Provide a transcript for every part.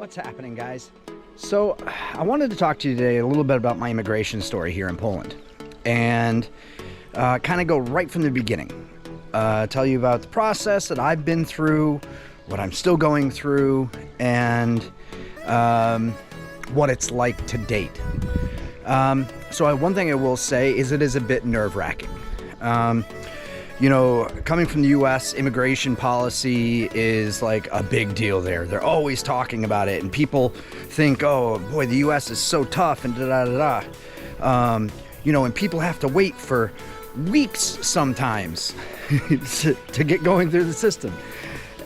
What's happening, guys? So I wanted to talk to you today a little bit about my immigration story here in Poland and kind of go right from the beginning. Tell you about the process that I've been through, what I'm still going through, and what it's like to date. So one thing I will say is it is a bit nerve-wracking. You know, coming from the U.S., immigration policy is like a big deal there. They're always talking about it, and people think, oh boy, the U.S. is so tough and da-da-da-da. You know, and people have to wait for weeks sometimes to get going through the system.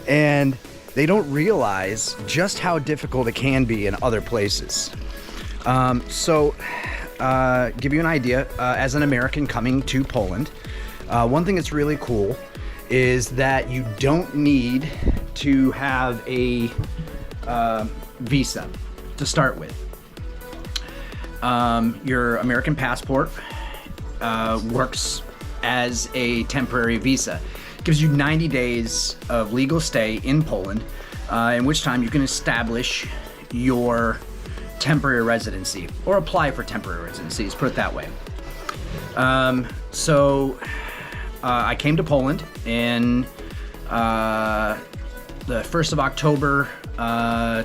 And they don't realize just how difficult it can be in other places. Give you an idea, as an American coming to Poland, one thing that's really cool is that you don't need to have a visa to start with. Your American passport works as a temporary visa. It gives you 90 days of legal stay in Poland, in which time you can establish your temporary residency or apply for temporary residencies, put it that way. I came to Poland in the 1st of October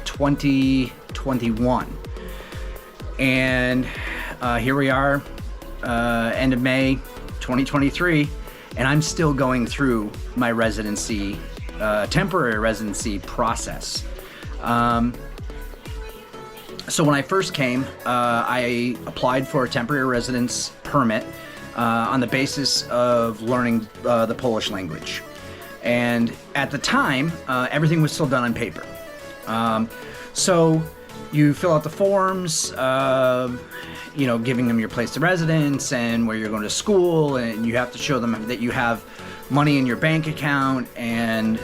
2021, and here we are, end of May 2023, and I'm still going through my residency, temporary residency process. So when I first came, I applied for a temporary residence permit on the basis of learning the Polish language. And at the time, everything was still done on paper. So you fill out the forms, you know, giving them your place of residence and where you're going to school, and you have to show them that you have money in your bank account, and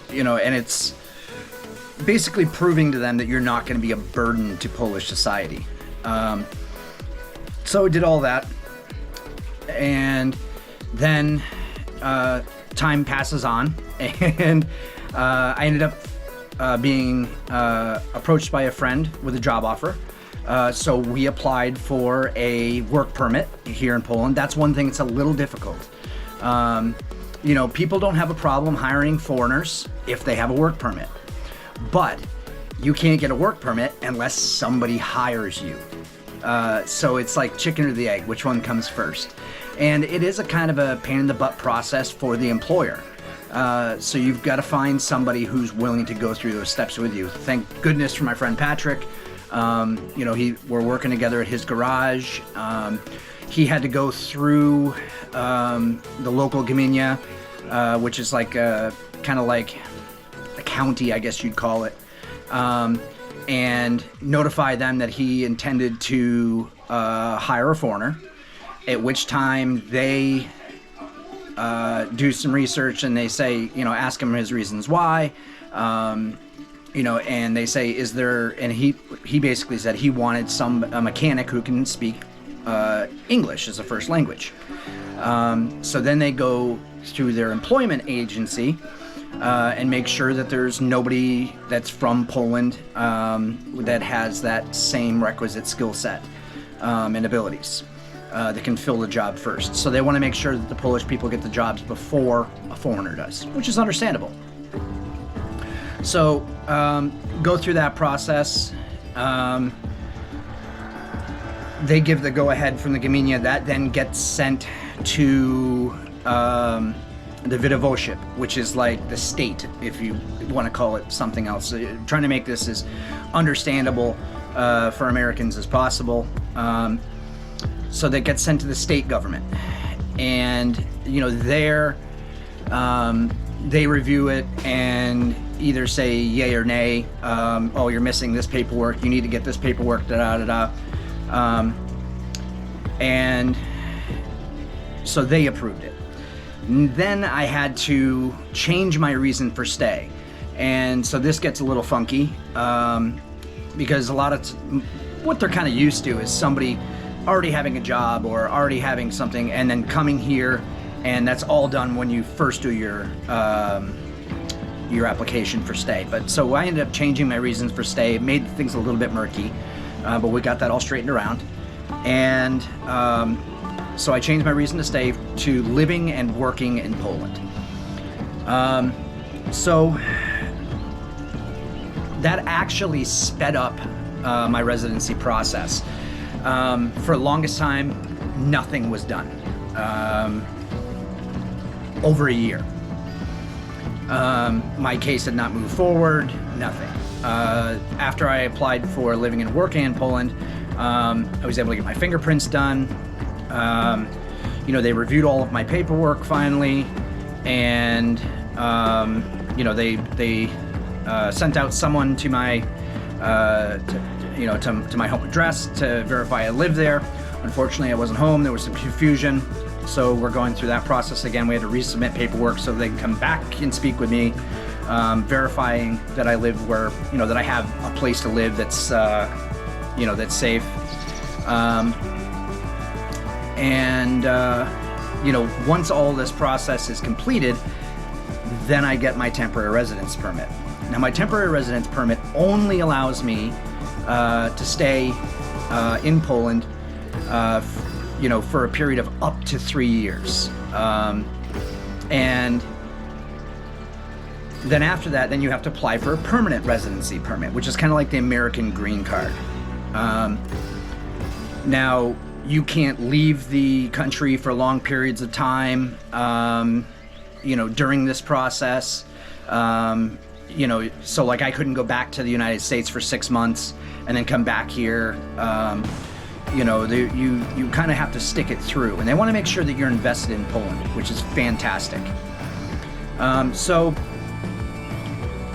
you know, and it's basically proving to them that you're not going to be a burden to Polish society. So I did all that, and then time passes on, and I ended up being approached by a friend with a job offer. So we applied for a work permit here in Poland. That's one thing that's a little difficult. You know, people don't have a problem hiring foreigners if they have a work permit, but you can't get a work permit unless somebody hires you. So it's like chicken or the egg, which one comes first? And it is a kind of a pain in the butt process for the employer. So you've got to find somebody who's willing to go through those steps with you. Thank goodness for my friend Patrick. You know, we're working together at his garage. He had to go through the local gmina, which is like kind of like a county, I guess you'd call it. And notify them that he intended to hire a foreigner, at which time they do some research and they say, you know, ask him his reasons why, you know, and they say, is there, and he basically said he wanted a mechanic who can speak English as a first language. So then they go through their employment agency and make sure that there's nobody that's from Poland that has that same requisite skill set and abilities that can fill the job first. So they want to make sure that the Polish people get the jobs before a foreigner does, which is understandable. So go through that process. They give the go-ahead from the gmina. That then gets sent to the Videoship, which is like the state, if you want to call it something else. Trying to make this as understandable for Americans as possible. So that gets sent to the state government, and you know, there they review it and either say yay or nay. Oh, you're missing this paperwork. You need to get this paperwork. Da da da da. And so they approved it. Then I had to change my reason for stay, and so this gets a little funky because a lot of what they're kind of used to is somebody already having a job or already having something and then coming here, and that's all done when you first do your your application for stay. But so I ended up changing my reasons for stay. It made things a little bit murky, but we got that all straightened around. And so I changed my reason to stay to living and working in Poland. So that actually sped up my residency process. For the longest time, nothing was done. Over a year. My case had not moved forward, nothing. After I applied for living and working in Poland, I was able to get my fingerprints done. They reviewed all of my paperwork finally, and they sent out someone to my to my home address to verify I lived there. Unfortunately, I wasn't home. There was some confusion, so we're going through that process again. We had to resubmit paperwork so they can come back and speak with me, verifying that I live where, that I have a place to live that's that's safe. Once all this process is completed, then I get my temporary residence permit. Now, my temporary residence permit only allows me to stay in Poland, for a period of up to 3 years. And then after that, then you have to apply for a permanent residency permit, which is kind of like the American green card. Now, you can't leave the country for long periods of time, during this process. So like I couldn't go back to the United States for 6 months and then come back here. You kind of have to stick it through, and they want to make sure that you're invested in Poland, which is fantastic. So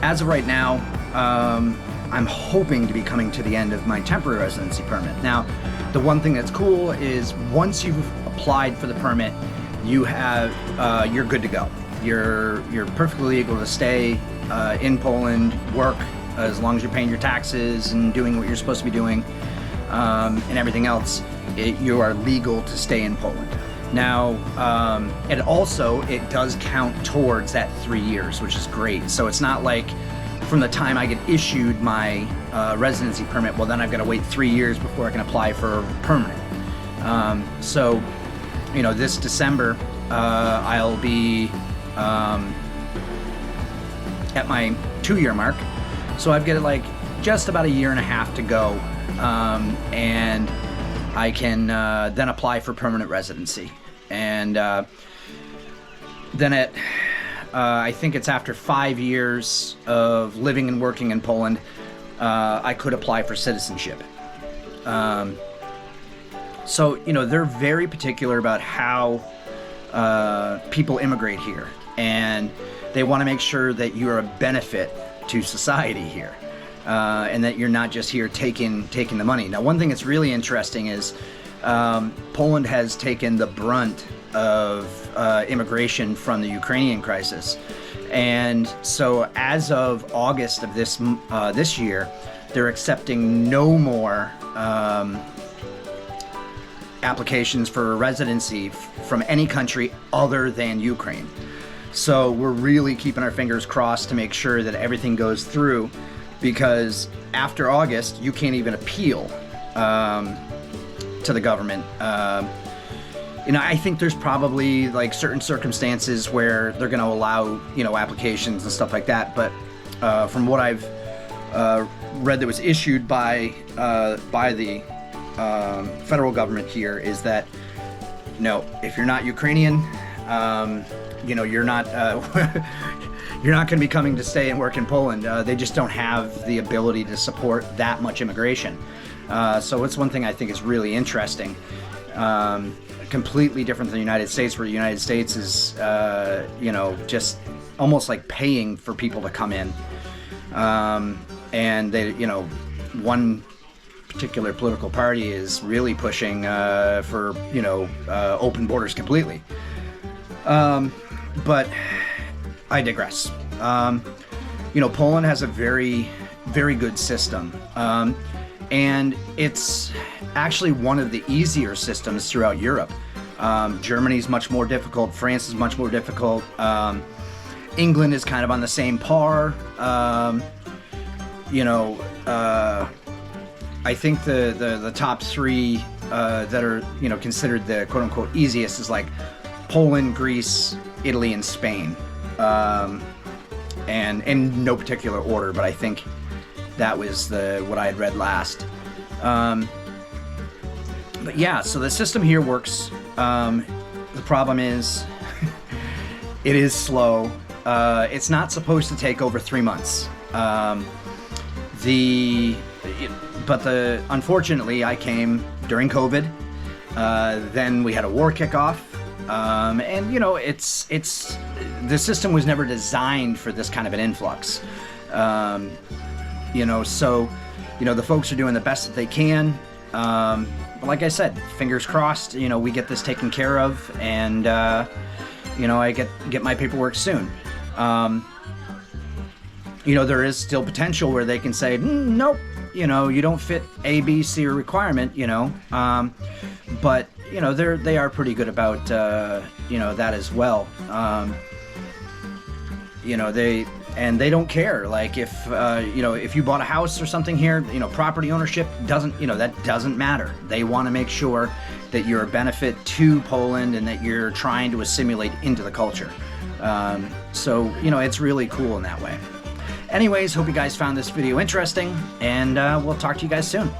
as of right now, I'm hoping to be coming to the end of my temporary residency permit. Now, the one thing that's cool is once you've applied for the permit, you're good to go. You're perfectly legal to stay in Poland, work as long as you're paying your taxes and doing what you're supposed to be doing, and everything else. You are legal to stay in Poland. Now, and also it does count towards that 3 years, which is great. So it's not like from the time I get issued my residency permit, well, then I've got to wait 3 years before I can apply for permanent. This December, I'll be at my 2-year mark. So I've got just about a year and a half to go, and I can then apply for permanent residency. And then I think it's after 5 years of living and working in Poland, I could apply for citizenship. They're very particular about how people immigrate here, and they want to make sure that you're a benefit to society here, and that you're not just here taking the money. Now, one thing that's really interesting is Poland has taken the brunt of immigration from the Ukrainian crisis, and so as of August of this year, they're accepting no more applications for residency from any country other than Ukraine. So we're really keeping our fingers crossed to make sure that everything goes through, because after August, you can't even appeal to the government. I think there's probably certain circumstances where they're going to allow, applications and stuff like that. But from what I've read that was issued by the federal government here is that, if you're not Ukrainian, you're not you're not going to be coming to stay and work in Poland. They just don't have the ability to support that much immigration. So it's one thing I think is really interesting. Completely different than the United States, where the United States is, just almost like paying for people to come in. And they, one particular political party is really pushing for, open borders completely. But I digress. Poland has a very, very good system. And it's actually one of the easier systems throughout Europe. Germany's much more difficult. France is much more difficult. England is kind of on the same par. You know, I think the top three that are, you know, considered the quote unquote easiest is like Poland, Greece, Italy, and Spain. And in no particular order, but I think that was what I had read last. But yeah, so the system here works. The problem is it is slow. It's not supposed to take over 3 months. Unfortunately, I came during COVID. Then we had a war kickoff. And you know, the system was never designed for this kind of an influx. You know, so, you know, the folks are doing the best that they can. But like I said, fingers crossed, you know, we get this taken care of, and, you know, I get my paperwork soon. You know, there is still potential where they can say, nope, you know, you don't fit A, B, C or requirement, you know, but, you know, they are pretty good about, you know, that as well. You know, they don't care. Like if, you know, if you bought a house or something here, you know, property ownership doesn't, you know, that doesn't matter. They want to make sure that you're a benefit to Poland and that you're trying to assimilate into the culture. So, you know, it's really cool in that way. Anyways, hope you guys found this video interesting, and we'll talk to you guys soon.